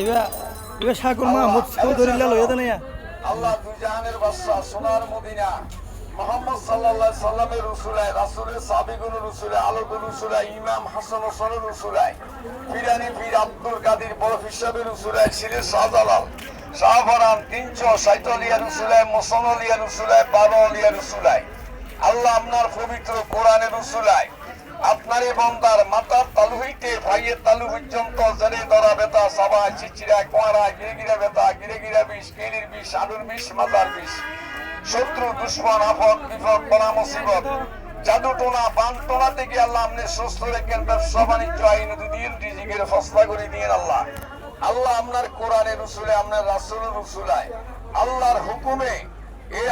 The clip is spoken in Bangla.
এবার এবার শাকুর মাহমুদ চৌধুরীলা লইয়া দেন আল্লাহ দুই জাহানের বাদশা সোনার মদিনা মুহাম্মদ সাল্লাল্লাহু আলাইহি সাল্লামের রসুলাই রাসূলের সাহাবীগুন রসুলাই আলোকুল রসুলাই ইমাম হাসান ওসমান রসুলাই পিরানি পীর আব্দুল কাদের বরফ হিসাবে রসুলাই সিলেট শাহজালাল শাহফরান 360 রসুলাই মোসানলিয়া রসুলাই 12 রসুলাই আল্লাহ আপনার পবিত্র কোরআনের রসুলাই আপনার এই বন্দার মাথার তালু হইতে ভাইয়ের তালু পর্যন্ত জেরে ধরা বেতা সাবা চিচিরা কোয়ারা গিরে বেতা গিরে বিষ কেলির বিষ আলুর বিষ মাজার বিষ শত্রু দুশ্মন আফত বিপদ বলা মুসিবত জাদু টোনা বান টোনা থেকে আল্লাহ আপনি সুস্থ রেখেন ব্যবসা বাণিজ্য আইন দিন রিজিকের ফসলা করে দিন আল্লাহ আল্লাহ আপনার কোরআনের রসুলে আপনার রাসূলের রসুলায় আল্লাহর হুকুমে এই